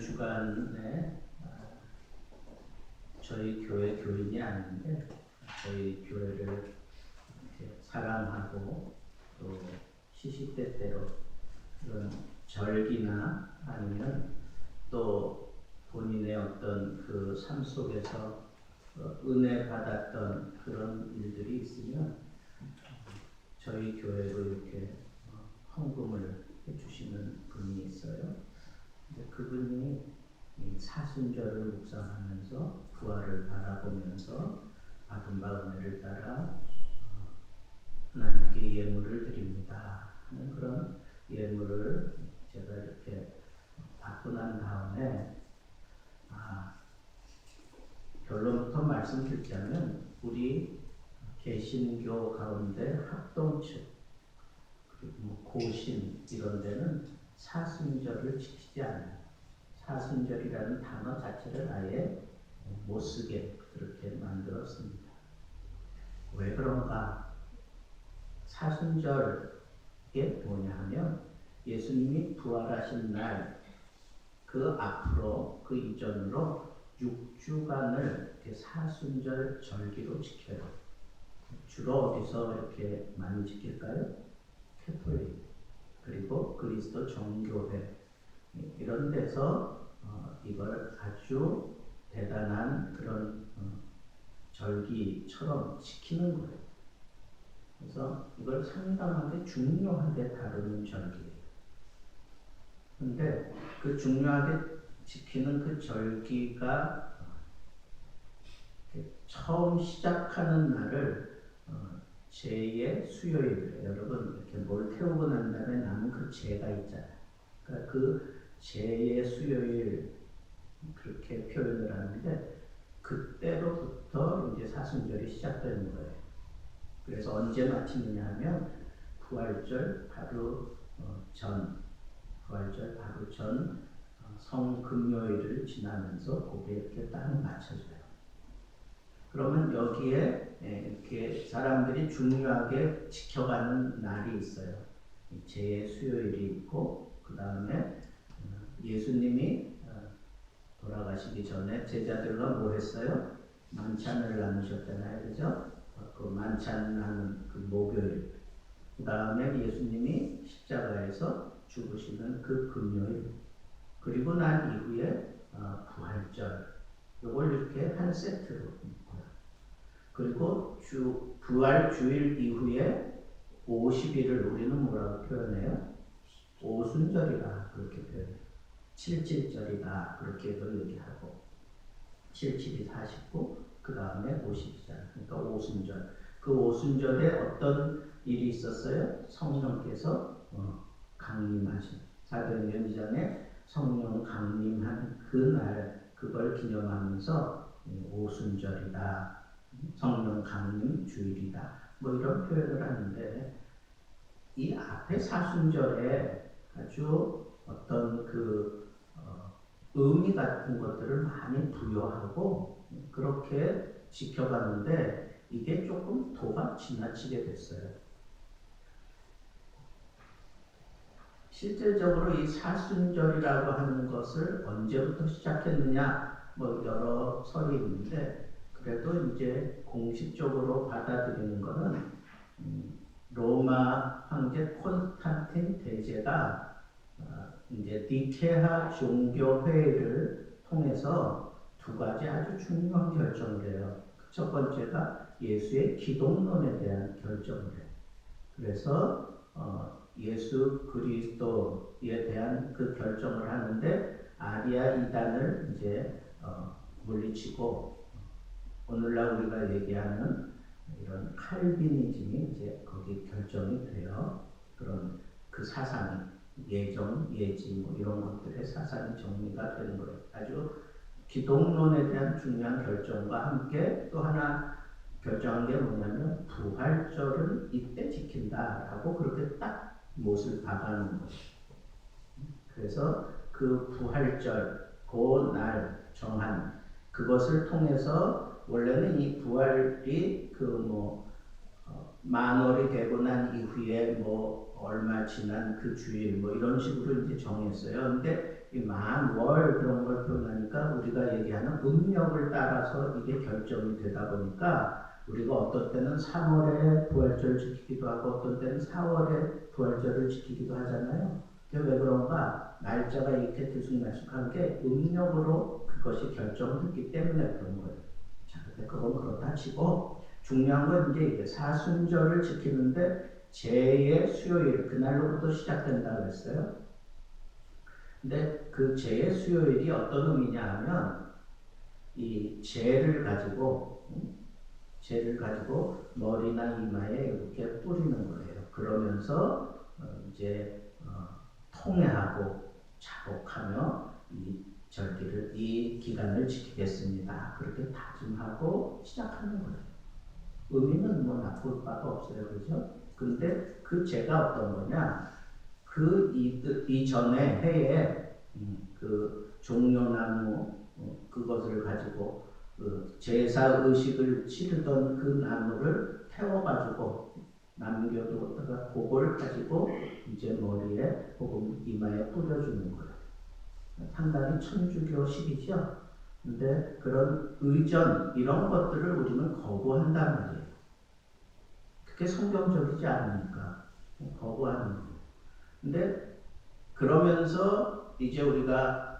주간에 저희 교회 교인이 아닌데 저희 교회를 이렇게 사랑하고 또 시시때때로 그런 절기나 아니면 또 본인의 어떤 그 삶 속에서 은혜 받았던 그런 일들이 있으면 저희 교회로 이렇게 헌금을 해주시는 분이 있어요. 근데 그분이 이 사순절을 묵상하면서 부활을 바라보면서 받은 바 은혜를 따라 하나님께 예물을 드립니다 하는 그런 예물을 제가 이렇게 받고 난 다음에 결론부터 말씀드리자면 우리 개신교 가운데 합동측 그리고 고신 이런 데는 사순절을 지키지 않아요. 사순절이라는 단어 자체를 아예 못 쓰게 그렇게 만들었습니다. 왜 그런가? 사순절이 뭐냐 하면 예수님이 부활하신 날 그 앞으로 그 이전으로 6주간을 이렇게 사순절 절기로 지켜요. 주로 어디서 이렇게 많이 지킬까요? 캐톨릭 그리고 그리스도 정교회 이런 데서 이걸 아주 대단한 그런 절기처럼 지키는 거예요. 그래서 이걸 상당하게 중요하게 다루는 절기예요. 그런데 그 중요하게 지키는 그 절기가 처음 시작하는 날을 제의 수요일이에요. 여러분 이렇게 뭘 태우고 난 다음에 남은 그 제가 있잖아요. 그러니까 그 제의 수요일 그렇게 표현을 하는데 그때로부터 이제 사순절이 시작되는 거예요. 그래서 언제 마치느냐 하면 부활절 바로 전 성금요일을 지나면서 거기에 이렇게 딱 맞춰져요. 그러면 여기에 이렇게 사람들이 중요하게 지켜가는 날이 있어요. 제의 수요일이 있고 그 다음에 예수님이 돌아가시기 전에 제자들과 뭐 했어요? 만찬을 나누셨잖아요. 그죠? 그 만찬하는 그 목요일 그 다음에 예수님이 십자가에서 죽으시는 그 금요일 그리고 난 이후에 부활절 이걸 이렇게 한 세트로 있고요. 그리고 부활 주일 이후에 50일을 우리는 뭐라고 표현해요? 오순절이다 그렇게 표현해요. 77절이다 그렇게도 얘기하고 77이 49, 그 다음에 50이잖아요. 그러니까 오순절. 그 오순절에 어떤 일이 있었어요? 성령께서 강림하신 사도행전 2장에 성령 강림한 그날 그걸 기념하면서 오순절이다. 성령 강림 주일이다. 뭐 이런 표현을 하는데 이 앞에 사순절에 아주 어떤 그 의미 같은 것들을 많이 부여하고 그렇게 지켜봤는데 이게 조금 도가 지나치게 됐어요. 실질적으로 이 사순절이라고 하는 것을 언제부터 시작했느냐 뭐 여러 설이 있는데 그래도 이제 공식적으로 받아들이는 것은 로마 황제 콘스탄틴 대제가 이제 니케아 종교회의를 통해서 두 가지 아주 중요한 결정을 해요. 첫 번째가 예수의 기독론에 대한 결정을 해요. 그래서 예수 그리스도에 대한 그 결정을 하는데 아리아 이단을 이제 물리치고 오늘날 우리가 얘기하는 이런 칼빈이즘이 이제 거기 결정이 돼요. 그런 그 사상이 예정, 예지 뭐 이런 것들의 사상이 정리가 되는 거예요. 아주 기독론에 대한 중요한 결정과 함께 또 하나 결정한 게 뭐냐면 부활절을 이때 지킨다라고 그렇게 딱 못을 박아놓은 거예요. 그래서 그 부활절, 그 날 정한 그것을 통해서 원래는 이 부활이 만월이 되고 난 이후에 뭐 얼마 지난 그 주일 뭐 이런 식으로 이제 정했어요. 근데 이 만, 월 그런 걸 표현하니까 우리가 얘기하는 음력을 따라서 이게 결정이 되다 보니까 우리가 어떤 때는 3월에 부활절 지키기도 하고 어떤 때는 4월에 부활절을 지키기도 하잖아요. 그게 왜 그런가? 날짜가 이렇게 들쑥날쑥한 게 음력으로 그것이 결정됐기 때문에 그런 거예요. 자, 근데 그건 그렇다 치고 중요한 건 이제 이게 사순절을 지키는데 제의 수요일 그날로부터 시작된다고 했어요. 근데 그 제의 수요일이 어떤 의미냐 하면 이 제를 가지고 머리나 이마에 이렇게 뿌리는 거예요. 그러면서 이제 통회하고 자복하며 이 절기를 이 기간을 지키겠습니다. 그렇게 다짐하고 시작하는 거예요. 의미는 뭐 나쁠 바가 없어요, 그죠? 근데 그 제가 어떤 거냐? 그 이전에 해에 그 종려나무 그것을 가지고 그 제사 의식을 치르던 그 나무를 태워가지고 남겨두었다가 그걸 가지고 이제 머리에 혹은 이마에 뿌려주는 거예요. 상당히 천주교식이죠. 근데 그런 의전 이런 것들을 우리는 거부한단 말이에요. 그게 성경적이지 않으니까 거부하는 거예요. 근데 그러면서 이제 우리가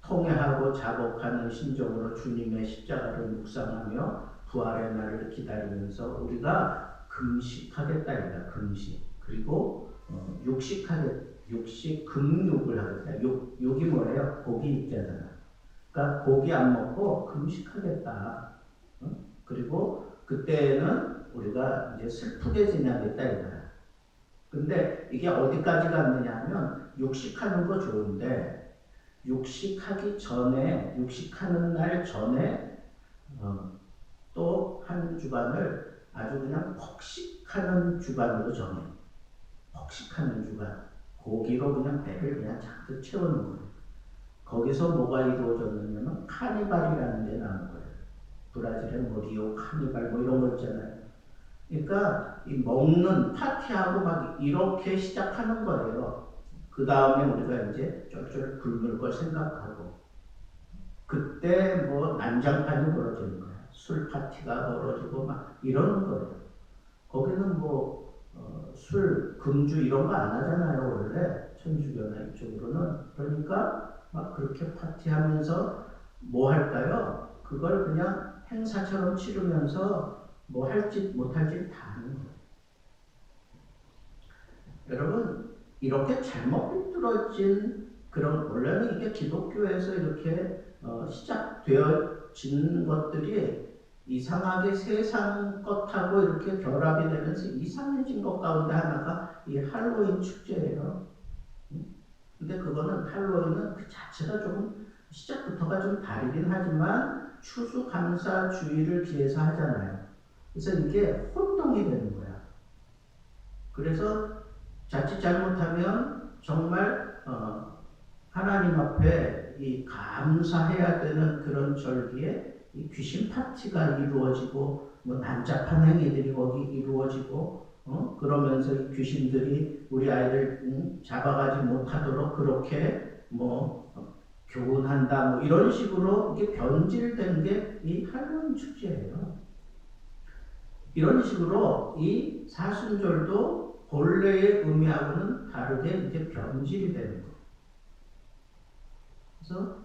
통회하고 자복하는 심정으로 주님의 십자가를 묵상하며 부활의 날을 기다리면서 우리가 금식하겠다 이다 금식. 그리고 금육을 하겠다. 육이 뭐래요? 고기 있잖아요. 그러니까 고기 안 먹고 금식하겠다. 그리고 그때는 우리가 이제 슬프게 지내겠다 이거야. 근데 이게 어디까지 갔느냐 하면 육식하는 거 좋은데 육식하는 날 전에 또 한 주간을 아주 그냥 폭식하는 주간으로 정해. 폭식하는 주간. 고기로 그냥 배를 그냥 잔뜩 채우는 거예요. 거기서 뭐가 이루어졌느냐면 카니발이라는 게 나온 거예요. 브라질의 뭐 리오 카니발 뭐 이런 거 있잖아요. 그러니까 이 먹는 파티하고 막 이렇게 시작하는 거예요. 그 다음에 우리가 이제 쫄쫄 굶을 걸 생각하고 그때 뭐 난장판이 벌어지는 거야. 술 파티가 벌어지고 막 이러는 거예요. 거기는 뭐 술, 금주 이런 거 안 하잖아요. 원래 천주교나 이쪽으로는. 그러니까 막 그렇게 파티하면서 뭐 할까요? 그걸 그냥 행사처럼 치르면서 뭐 할지 못할지 다 하는 거예요. 여러분 이렇게 잘못 비뚤어진 그런 원래는 이게 기독교에서 이렇게 시작되어진 것들이 이상하게 세상 것하고 이렇게 결합이 되면서 이상해진 것 가운데 하나가 이 할로윈 축제예요. 근데 그거는 할로윈은 그 자체가 조금 시작부터가 좀 다르긴 하지만 추수감사주의를 기해서 하잖아요. 그래서 이게 혼동이 되는 거야. 그래서 자칫 잘못하면 정말 하나님 앞에 이 감사해야 되는 그런 절기에 이 귀신 파티가 이루어지고 뭐 난잡한 행위들이 거기 이루어지고 그러면서 이 귀신들이 우리 아이들 잡아가지 못하도록 그렇게 뭐 교훈한다 뭐 이런 식으로 이게 변질된 게 이 할로윈 축제예요. 이런 식으로 이 사순절도 본래의 의미하고는 다르게 이제 변질이 되는 거예요. 그래서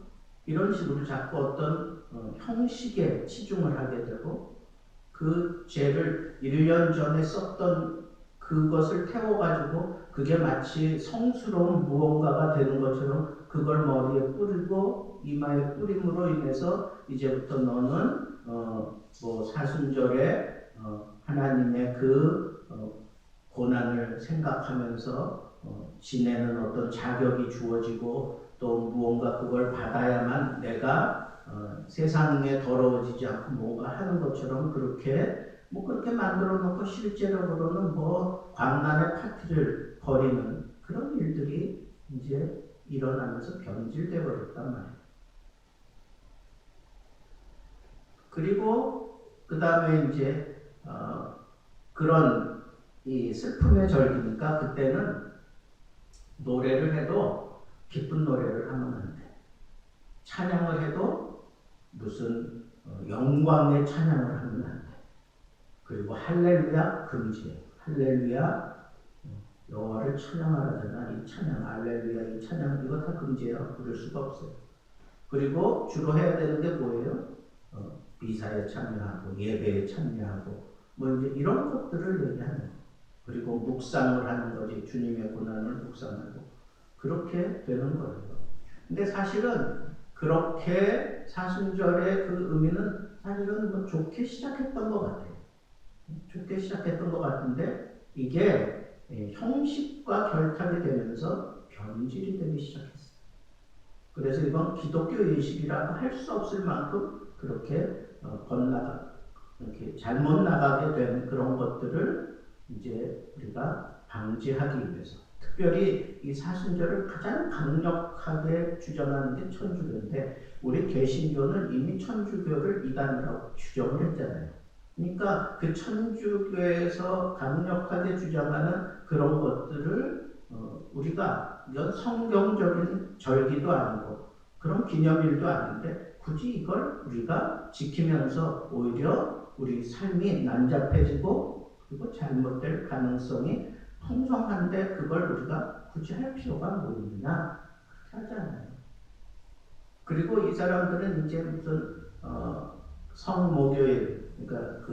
이런 식으로 자꾸 어떤 형식에 치중을 하게 되고 그 죄를 1년 전에 썼던 그것을 태워가지고 그게 마치 성스러운 무언가가 되는 것처럼 그걸 머리에 뿌리고 이마에 뿌림으로 인해서 이제부터 너는 뭐 사순절에 하나님의 그 고난을 생각하면서 지내는 어떤 자격이 주어지고 또 무언가 그걸 받아야만 내가 세상에 더러워지지 않고 뭔가 하는 것처럼 그렇게 만들어 놓고 실제로는 뭐 광란의 파티를 벌이는 그런 일들이 이제 일어나면서 변질되어 버렸단 말이에요. 그리고 그 다음에 이제 그런 이 슬픔의 절기니까 그때는 노래를 해도 기쁜 노래를 하면 안 돼. 찬양을 해도 무슨 영광의 찬양을 하면 안 돼. 그리고 할렐루야 금지예요. 할렐루야 여호와를 찬양하라잖아. 이 찬양, 할렐루야 이 찬양 이거 다 금지예요. 부를 수가 없어요. 그리고 주로 해야 되는 게 뭐예요? 미사에 참여하고 예배에 참여하고 뭐 이제 이런 것들을 얘기하는 거예요. 그리고 묵상을 하는 거지. 주님의 고난을 묵상하고 그렇게 되는 거예요. 근데 사실은 그렇게 사순절의 그 의미는 사실은 뭐 좋게 시작했던 것 같아요. 좋게 시작했던 것 같은데 이게 형식과 결탁이 되면서 변질이 되기 시작했어요. 그래서 이건 기독교 예식이라고 할 수 없을 만큼 그렇게 이렇게 잘못 나가게 된 그런 것들을 이제 우리가 방지하기 위해서 특별히 이 사순절을 가장 강력하게 주장하는 게 천주교인데 우리 개신교는 이미 천주교를 이단이라고 규정을 했잖아요. 그러니까 그 천주교에서 강력하게 주장하는 그런 것들을 우리가 이건 성경적인 절기도 아니고 그런 기념일도 아닌데 굳이 이걸 우리가 지키면서 오히려 우리 삶이 난잡해지고 그리고 잘못될 가능성이 풍성한데 그걸 우리가 굳이 할 필요가 뭐 있느냐? 그렇게 하지 않아요. 그리고 이 사람들은 이제 무슨 성목요일 그러니까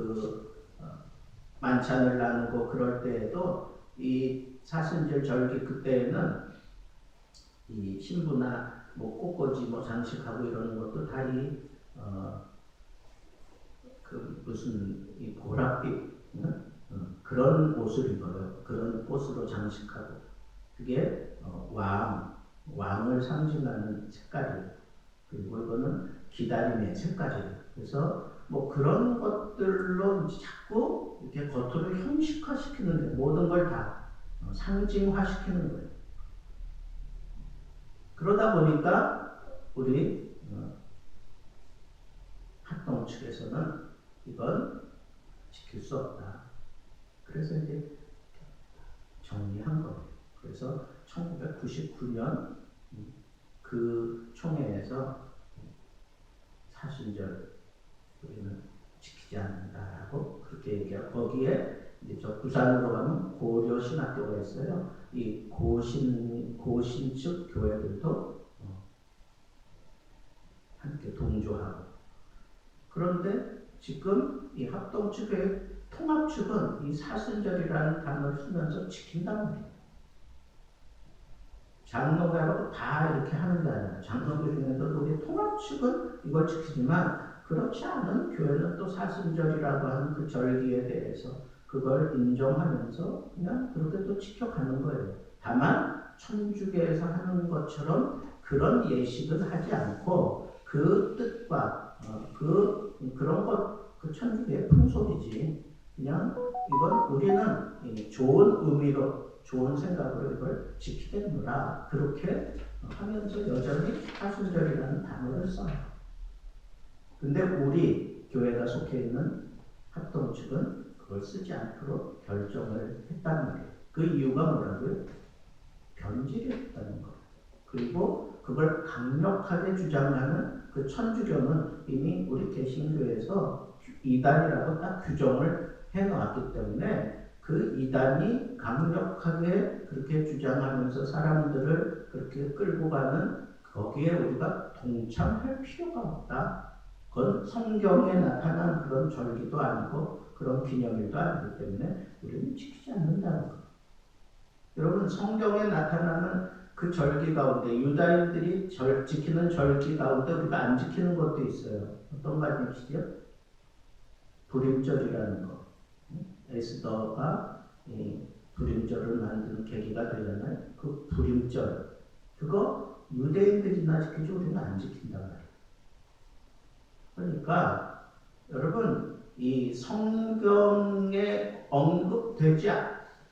만찬을 나누고 그럴 때에도 이 사순절 절기 그때에는 이 신부나 뭐 꽃꽂이 뭐 장식하고 이러는 것도 다 무슨 이 보랏빛 그런 옷을 입어요. 그런 꽃으로 장식하고 그게 왕을 상징하는 색깔이에요. 그리고 이거는 기다림의 색깔이에요. 그래서 뭐 그런 것들로 자꾸 이렇게 겉으로 형식화시키는 데 모든 걸 다 상징화시키는 거예요. 그러다 보니까 우리 합동 측에서는 이건 지킬 수 없다. 그래서 이제 정리한 거예요. 그래서 1999년 그 총회에서 사순절 우리는 지키지 않는다라고 그렇게 얘기하고 거기에 이제 저 부산으로 가면 고려 신학교가 있어요. 이 고신 측 교회들도 함께 동조하고 그런데 지금 이 합동 측의 통합 측은 이 사순절이라는 단어를 쓰면서 지킨단 말이에요. 장로회하고 다 이렇게 하는 게 아니라 장로교 중에서도 우리 통합 측은 이걸 지키지만 그렇지 않은 교회는 또 사순절이라고 하는 그 절기에 대해서 그걸 인정하면서 그냥 그렇게 또 지켜가는 거예요. 다만 천주교에서 하는 것처럼 그런 예식은 하지 않고 그 뜻과 그런 것 그 천주교의 풍속이지 그냥 이건 우리는 좋은 의미로 좋은 생각으로 이걸 지키겠노라 그렇게 하면서 여전히 사순절이라는 단어를 써요. 근데 우리 교회가 속해 있는 합동 측은 그걸 쓰지 않도록 결정을 했단 말이에요. 그 이유가 뭐라고요? 변질이 했다는 거. 그리고 그걸 강력하게 주장하는 그 천주교는 이미 우리 개신교에서 이단이라고 딱 규정을 해놓았기 때문에 그 이단이 강력하게 그렇게 주장하면서 사람들을 그렇게 끌고 가는 거기에 우리가 동참할 필요가 없다. 그건 성경에 나타난 그런 절기도 아니고 그런 기념일도 아니기 때문에 우리는 지키지 않는다는 거. 여러분 성경에 나타나는 그 절기 가운데 유다인들이 지키는 절기 가운데 우리가 안 지키는 것도 있어요. 어떤 말이시죠? 불임절이라는 거. 에스더가 불임절을 만드는 계기가 되잖아요. 그 불임절 그거 유대인들이나 지키지 우리는 안 지킨단 말이에요. 그러니까 여러분 이 성경에 언급되지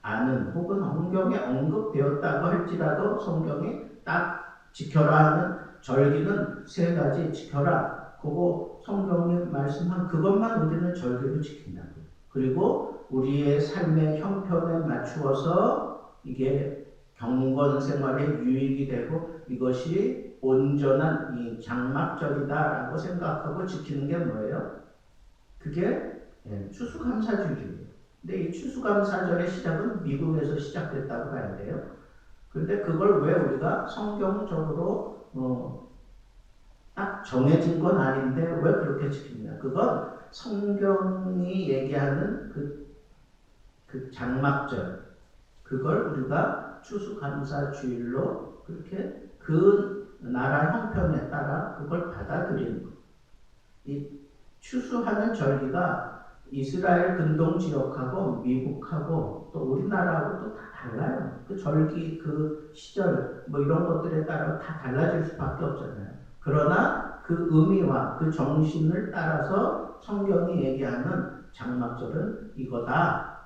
않은 혹은 성경에 언급되었다고 할지라도 성경이 딱 지켜라 하는 절기는 세 가지 지켜라. 그거 성경이 말씀한 그것만 우리는 절기로 지킨다고. 그리고 우리의 삶의 형편에 맞추어서 이게 경건 생활에 유익이 되고 이것이 온전한 이 장막절이다라고 생각하고 지키는 게 뭐예요? 그게 추수감사주의예요. 근데 이 추수감사절의 시작은 미국에서 시작됐다고 봐야 돼요. 그런데 그걸 왜 우리가 성경적으로 딱 정해진 건 아닌데 왜 그렇게 지키냐? 그건 성경이 얘기하는 그 장막절, 그걸 우리가 추수감사주일로 그렇게 그 나라 형편에 따라 그걸 받아들이는 거예요. 이 추수하는 절기가 이스라엘 근동 지역하고 미국하고 또 우리나라하고 또 다 달라요. 그 절기, 그 시절 뭐 이런 것들에 따라 다 달라질 수밖에 없잖아요. 그러나 그 의미와 그 정신을 따라서 성경이 얘기하는 장막절은 이거다.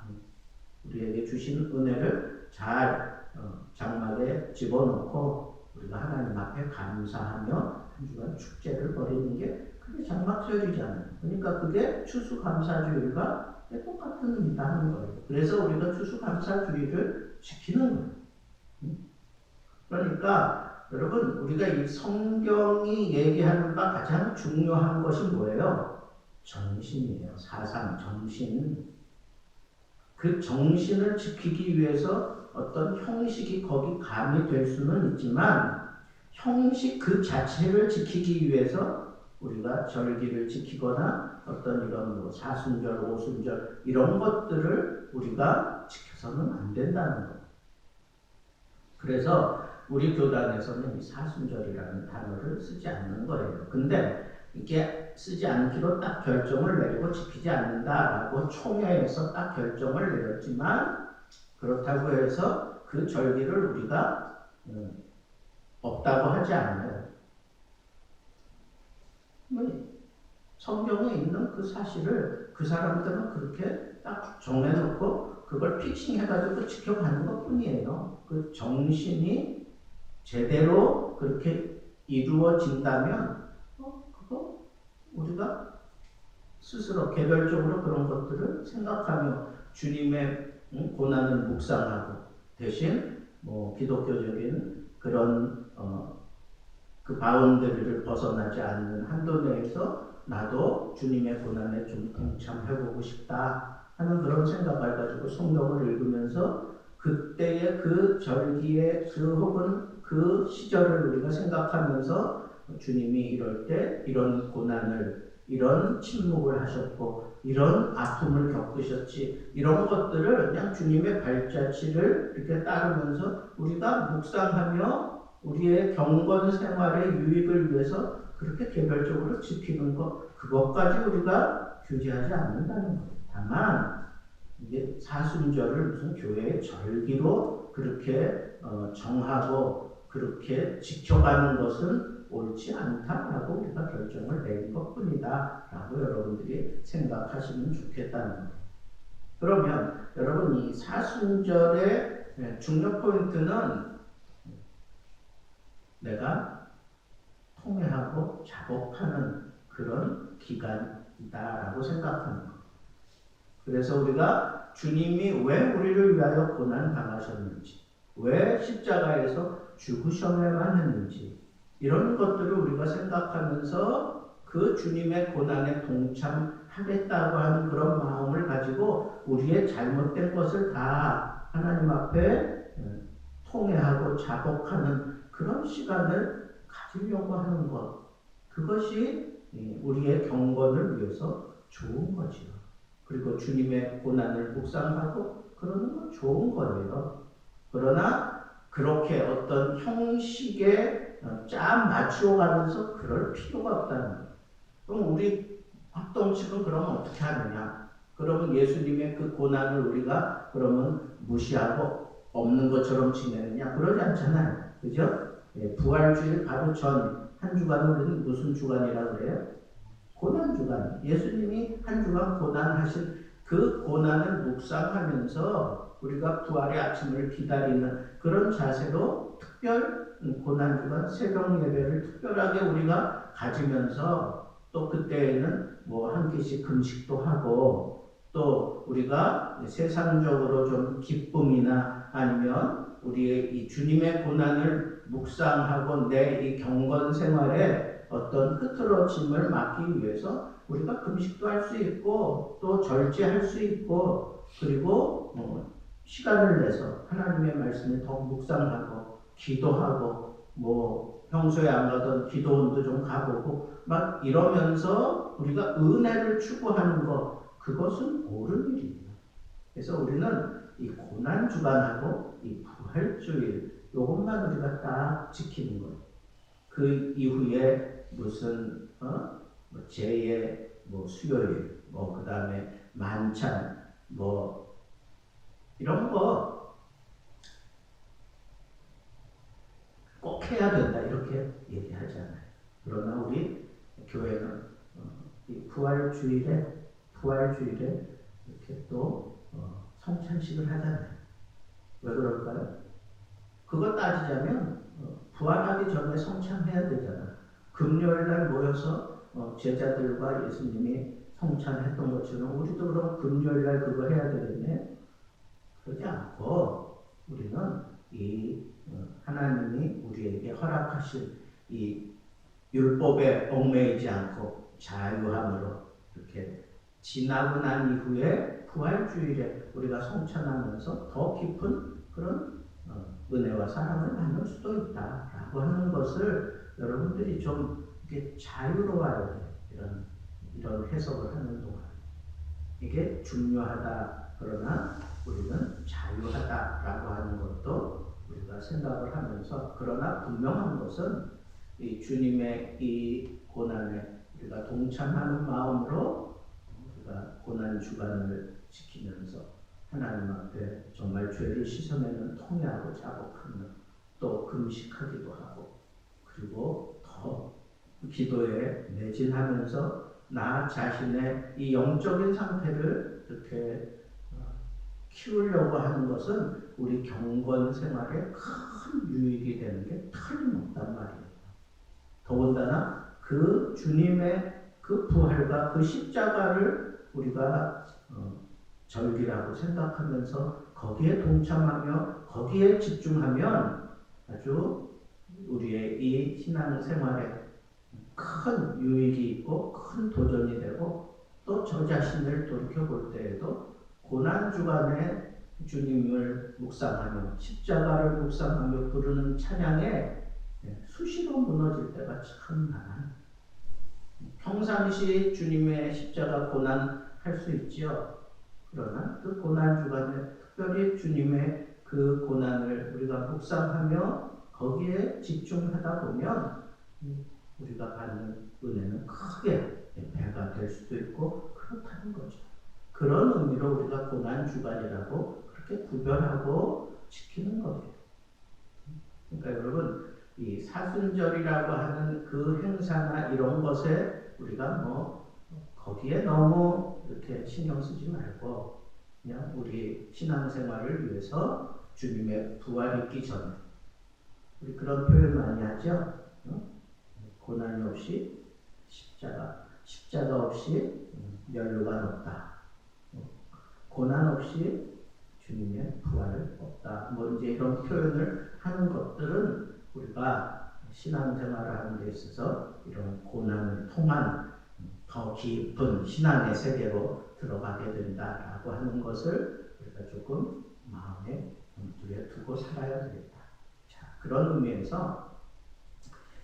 우리에게 주신 은혜를 잘 장막에 집어넣고 우리가 하나님 앞에 감사하며 한 주간 축제를 벌이는 게 그게 장막절이잖아요. 그러니까 그게 추수감사주일과 똑같은 의미다 하는 거예요. 그래서 우리가 추수감사주일을 지키는 거예요. 그러니까 여러분 우리가 이 성경이 얘기하는 바 가장 중요한 것이 뭐예요? 정신이에요. 사상, 정신. 그 정신을 지키기 위해서 어떤 형식이 거기 가미될 수는 있지만 형식 그 자체를 지키기 위해서 우리가 절기를 지키거나 어떤 이런 뭐 사순절, 오순절 이런 것들을 우리가 지켜서는 안 된다는 거예요. 그래서 우리 교단에서는 이 사순절이라는 단어를 쓰지 않는 거예요. 근데 이게 쓰지 않기로 딱 결정을 내리고 지키지 않는다라고 총회에서 딱 결정을 내렸지만 그렇다고 해서 그 절기를 우리가 없다고 하지 않아요. 성경에 있는 그 사실을 그 사람들은 그렇게 딱 정해놓고 그걸 픽싱해가지고 지켜가는 것 뿐이에요. 그 정신이 제대로 그렇게 이루어진다면 그거 우리가 스스로 개별적으로 그런 것들을 생각하며 주님의 고난을 묵상하고 대신 뭐 기독교적인 그런 그 바운더리를 벗어나지 않는 한도 내에서 나도 주님의 고난에 좀 동참해보고 싶다 하는 그런 생각을 가지고 성경을 읽으면서 그때의 그 절기의 그 혹은 그 시절을 우리가 생각하면서 주님이 이럴 때 이런 고난을 이런 침묵을 하셨고 이런 아픔을 겪으셨지 이런 것들을 그냥 주님의 발자취를 이렇게 따르면서 우리가 묵상하며 우리의 경건 생활의 유익을 위해서 그렇게 개별적으로 지키는 것 그것까지 우리가 규제하지 않는다는 거예요. 다만 이게 사순절을 무슨 교회의 절기로 그렇게 정하고 그렇게 지켜가는 것은 옳지 않다라고 우리가 결정을 내린 것뿐이다 라고 여러분들이 생각하시면 좋겠다는 거예요. 그러면 여러분 이 사순절의 중요 포인트는 내가 통회하고 작업하는 그런 기간이다라고 생각하는 거예요. 그래서 우리가 주님이 왜 우리를 위하여 고난 당하셨는지, 왜 십자가에서 죽으셔야만 했는지 이런 것들을 우리가 생각하면서 그 주님의 고난에 동참하겠다고 하는 그런 마음을 가지고 우리의 잘못된 것을 다 하나님 앞에 통회하고 작업하는 그런 시간을 가지려고 하는 것 그것이 우리의 경건을 위해서 좋은 거지요. 그리고 주님의 고난을 묵상하고 그러는 건 좋은 거예요. 그러나 그렇게 어떤 형식에 짜 맞추어 가면서 그럴 필요가 없다는 거예요. 그럼 우리 합동식은 그러면 어떻게 하느냐? 그러면 예수님의 그 고난을 우리가 그러면 무시하고 없는 것처럼 지내느냐? 그러지 않잖아요. 그죠? 부활주일 바로 전 한 주간은 우리는 무슨 주간이라고 그래요? 고난주간. 예수님이 한 주간 고난하신 그 고난을 묵상하면서 우리가 부활의 아침을 기다리는 그런 자세로 특별 고난주간 새벽 예배를 특별하게 우리가 가지면서 또 그때에는 뭐 한 끼씩 금식도 하고 또 우리가 세상적으로 좀 기쁨이나 아니면 우리의 이 주님의 고난을 묵상하고 내 이 경건 생활에 어떤 흐트러짐을 막기 위해서 우리가 금식도 할 수 있고 또 절제할 수 있고 그리고 시간을 내서 하나님의 말씀을 더 묵상하고 기도하고 평소에 안 가던 기도원도 좀 가보고 막 이러면서 우리가 은혜를 추구하는 것 그것은 옳은 일입니다. 그래서 우리는 이 고난 주간하고 이 부활주일 요것만 우리가 딱 지키는 거예요. 그 이후에 무슨 제의 수요일 그 다음에 만찬 이런 거 꼭 해야 된다 이렇게 얘기하잖아요. 그러나 우리 교회는 이 부활주일에 이렇게 또 성찬식을 하잖아요. 왜 그럴까요? 그거 따지자면 부활하기 전에 성찬해야 되잖아. 금요일날 모여서 제자들과 예수님이 성찬했던 것처럼 우리도 그럼 금요일날 그거 해야 되겠네? 그러지 않고 우리는 이 하나님이 우리에게 허락하신 이 율법에 얽매이지 않고 자유함으로 이렇게 지나고 난 이후에 부활주일에 우리가 성찬하면서 더 깊은 그런 은혜와 사랑을 나눌 수도 있다라고 하는 것을 여러분들이 좀 이렇게 자유로워야 돼요. 이런 해석을 하는 동안 이게 중요하다. 그러나 우리는 자유하다라고 하는 것도 우리가 생각을 하면서 그러나 분명한 것은 이 주님의 이 고난에 우리가 동참하는 마음으로 우리가 고난 주간을 지키면서 하나님 앞에 정말 죄를 씻어내는 통회하고 자복하며 또 금식하기도 하고 그리고 더 기도에 매진하면서 나 자신의 이 영적인 상태를 이렇게 키우려고 하는 것은 우리 경건 생활에 큰 유익이 되는 게 틀림없단 말이에요. 더군다나 그 주님의 그 부활과 그 십자가를 우리가 절기라고 생각하면서 거기에 동참하며 거기에 집중하면 아주 우리의 이 신앙생활에 큰 유익이 있고 큰 도전이 되고 또 저 자신을 돌이켜볼 때에도 고난주간에 주님을 묵상하며 십자가를 묵상하며 부르는 찬양에 수시로 무너질 때가 참 많아요. 평상시 주님의 십자가 고난 할 수 있지요. 그러나 그 고난주간에 특별히 주님의 그 고난을 우리가 묵상하며 거기에 집중하다 보면 우리가 받는 은혜는 크게 배가 될 수도 있고 그렇다는 거죠. 그런 의미로 우리가 고난주간이라고 그렇게 구별하고 지키는 거예요. 그러니까 여러분 이 사순절이라고 하는 그 행사나 이런 것에 우리가 거기에 너무 이렇게 신경 쓰지 말고 그냥 우리 신앙생활을 위해서 주님의 부활이 있기 전에 우리 그런 표현 많이 하죠. 고난이 없이 십자가 없이 면류관 없다. 고난 없이 주님의 부활 없다. 이제 이런 표현을 하는 것들은 우리가 신앙생활을 하는 데 있어서 이런 고난을 통한 더 깊은 신앙의 세계로 들어가게 된다라고 하는 것을 우리가 조금 마음에 염두에 두고 살아야 되겠다. 자, 그런 의미에서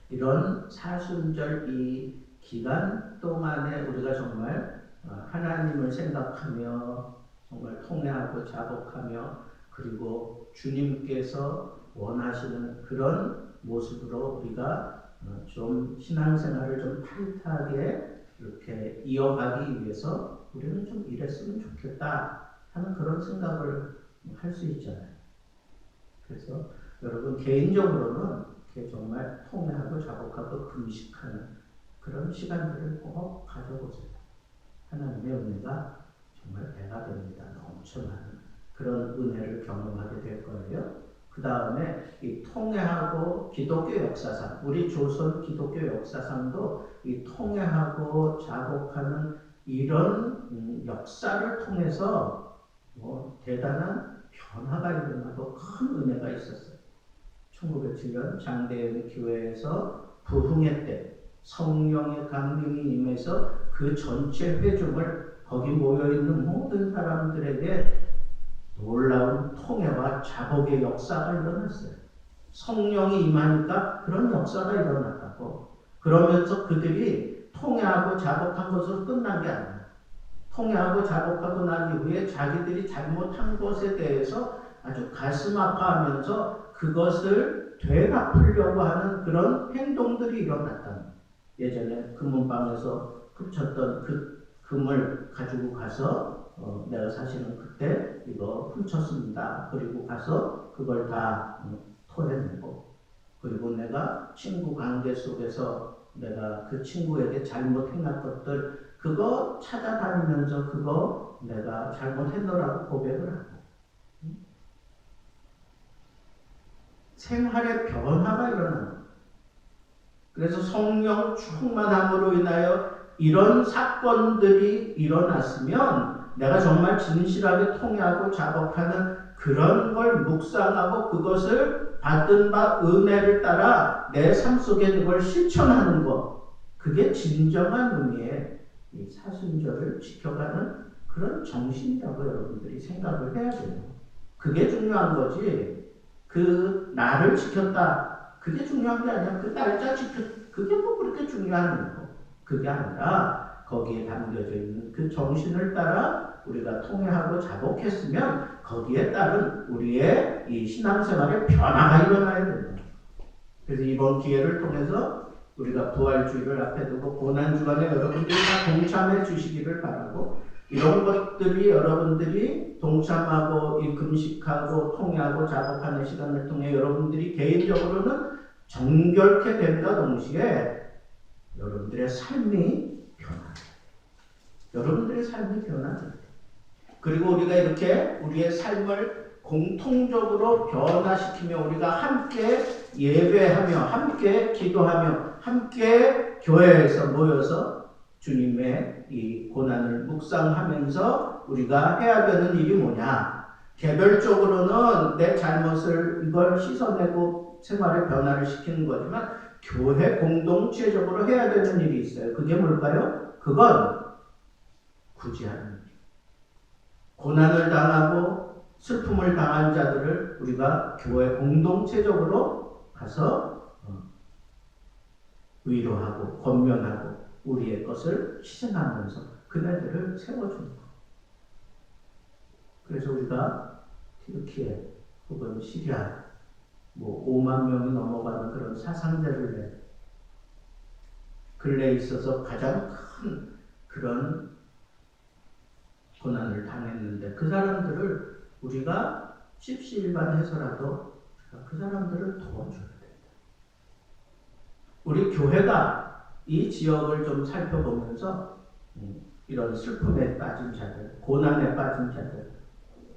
이런 사순절 이 기간 동안에 우리가 정말 하나님을 생각하며 정말 통회하고 자복하며 그리고 주님께서 원하시는 그런 모습으로 우리가 좀 신앙생활을 좀 타이트하게 이렇게 이어가기 위해서 우리는 좀 이랬으면 좋겠다 하는 그런 생각을 할 수 있잖아요. 그래서 여러분 개인적으로는 이렇게 정말 통회하고 자복하고 금식하는 그런 시간들을 꼭 가져보세요. 하나님의 은혜가 정말 배가 됩니다. 넘쳐나는 그런 은혜를 경험하게 될 거예요. 그 다음에 이 통회하고 기독교 역사상, 우리 조선 기독교 역사상도 이 통회하고 자복하는 이런 역사를 통해서 대단한 변화가 일어나고 큰 은혜가 있었어요. 1907년 장대현 교회에서 부흥회 때 성령의 강림이 임해서 그 전체 회중을 거기 모여있는 모든 사람들에게 놀라운 통해와 자복의 역사가 일어났어요. 성령이 임하니까 그런 역사가 일어났다고. 그러면서 그들이 통해하고 자복한 것으로 끝난 게 아니에요. 통해하고 자복하고 난 이후에 자기들이 잘못한 것에 대해서 아주 가슴 아파하면서 그것을 되갚으려고 하는 그런 행동들이 일어났다는 거예요. 예전에 금은방에서 훔쳤던 그 금을 가지고 가서 내가 사실은 그때 이거 훔쳤습니다. 그리고 가서 그걸 다 토해내고, 그리고 내가 친구 관계 속에서 내가 그 친구에게 잘못 행한 것들 그거 찾아다니면서 그거 내가 잘못했노라고 고백을 하고, 생활의 변화가 일어나는 거예요. 그래서 성령 충만함으로 인하여 이런 사건들이 일어났으면 내가 정말 진실하게 통회하고 작업하는 그런 걸 묵상하고 그것을 받은 바 은혜를 따라 내 삶 속에 그걸 실천하는 것, 그게 진정한 의미의 이 사순절을 지켜가는 그런 정신이라고 여러분들이 생각을 해야 돼요. 그게 중요한 거지. 그 날을 지켰다, 그게 중요한 게 아니야. 그 날짜 그게 뭐 그렇게 중요한 거. 그게 아니라 거기에 담겨져 있는 그 정신을 따라 우리가 통회하고 자복했으면 거기에 따른 우리의 이 신앙생활의 변화가 일어나야 됩니다. 그래서 이번 기회를 통해서 우리가 부활주의를 앞에 두고 고난주간에 여러분들이 다 동참해 주시기를 바라고, 이런 것들이 여러분들이 동참하고 이 금식하고 통회하고 작업하는 시간을 통해 여러분들이 개인적으로는 정결케 된과 동시에 여러분들의 삶이 변화해요. 여러분들의 삶이 변화해요. 그리고 우리가 이렇게 우리의 삶을 공통적으로 변화시키며 우리가 함께 예배하며 함께 기도하며 함께 교회에서 모여서 주님의 이 고난을 묵상하면서 우리가 해야 되는 일이 뭐냐? 개별적으로는 내 잘못을 이걸 씻어내고 생활의 변화를 시키는 거지만 교회 공동체적으로 해야 되는 일이 있어요. 그게 뭘까요? 그건 구제하는 일. 고난을 당하고 슬픔을 당한 자들을 우리가 교회 공동체적으로 가서 위로하고 권면하고 우리의 것을 희생하면서 그네들을 세워주는 것. 그래서 우리가 튀르키예 혹은 시리아 5만 명이 넘어가는 그런 사상자를 근래에 있어서 가장 큰 그런 고난을 당했는데 그 사람들을 우리가 십시일반해서라도 그 사람들을 도와줘야 된다. 우리 교회가 이 지역을 좀 살펴보면서 이런 슬픔에 빠진 자들, 고난에 빠진 자들,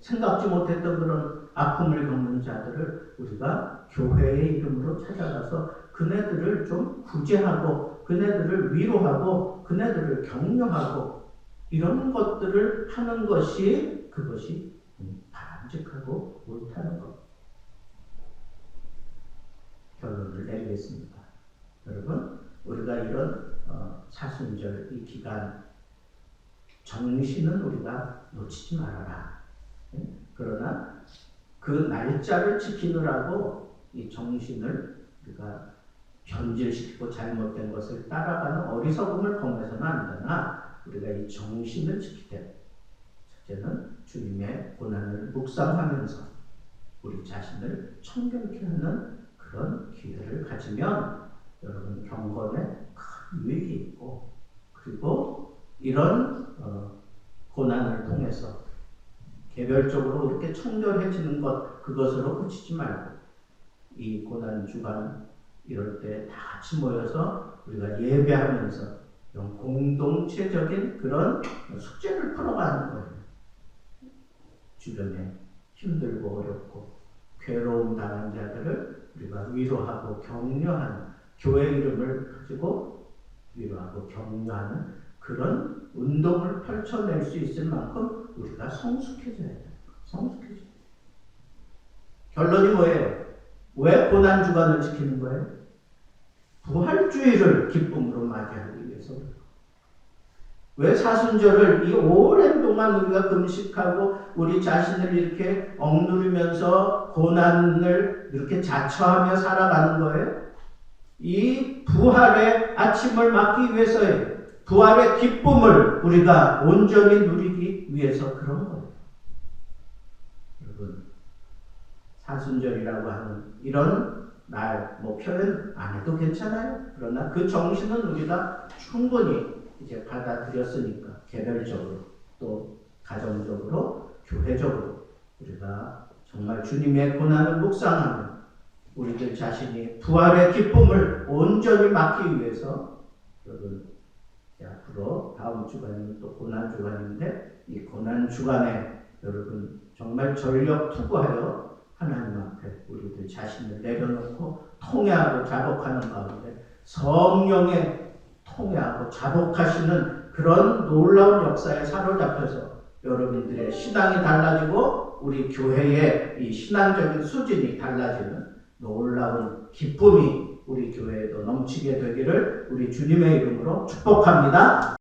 생각지 못했던 그런 아픔을 겪는 자들을 우리가 교회의 이름으로 찾아가서 그네들을 좀 구제하고 그네들을 위로하고 그네들을 격려하고 이런 것들을 하는 것이 그것이 바람직하고 옳다는 것. 결론을 내리겠습니다. 여러분, 우리가 이런 사순절 이 기간 정신은 우리가 놓치지 말아라. 그러나 그 날짜를 지키느라고 이 정신을 우리가 변질시키고 잘못된 것을 따라가는 어리석음을 범해서는 안 되나, 우리가 이 정신을 지키되 첫째는 주님의 고난을 묵상하면서 우리 자신을 청결케 하는 그런 기회를 가지면 여러분 경건에 큰 유익이 있고, 그리고 이런 고난을 통해서 개별적으로 이렇게 청결해지는 것, 그것으로 그치지 말고 이 고난 주간 이럴 때 다 같이 모여서 우리가 예배하면서 이런 공동체적인 그런 숙제를 풀어가는 거예요. 주변에 힘들고 어렵고 괴로움 당한 자들을 우리가 위로하고 격려하는, 교회 이름을 가지고 위로하고 격려하는 그런 운동을 펼쳐낼 수 있을 만큼 우리가 성숙해져야 돼요. 성숙해져야 돼요. 결론이 뭐예요? 왜 고난주간을 지키는 거예요? 부활주의를 기쁨으로 맞이하기 위해서. 왜 사순절을 이 오랜 동안 우리가 금식하고 우리 자신을 이렇게 억누르면서 고난을 이렇게 자처하며 살아가는 거예요? 이 부활의 아침을 맞기 위해서예요. 부활의 기쁨을 우리가 온전히 누리기 위해서 그런 거예요. 여러분, 사순절이라고 하는 이런 날, 표현 안 해도 괜찮아요. 그러나 그 정신은 우리가 충분히 이제 받아들였으니까 개별적으로 또 가정적으로 교회적으로 우리가 정말 주님의 고난을 묵상하며 우리들 자신이 부활의 기쁨을 온전히 맞기 위해서 여러분 앞으로 다음 주간이면 또 고난 주간인데 이 고난 주간에 여러분 정말 전력 투구하여 하나님 앞에 우리들 자신을 내려놓고 통회하고 자복하는 가운데 성령의 통회하고 자복하시는 그런 놀라운 역사에 사로잡혀서 여러분들의 신앙이 달라지고 우리 교회의 이 신앙적인 수준이 달라지는 놀라운 기쁨이 우리 교회에도 넘치게 되기를 우리 주님의 이름으로 축복합니다.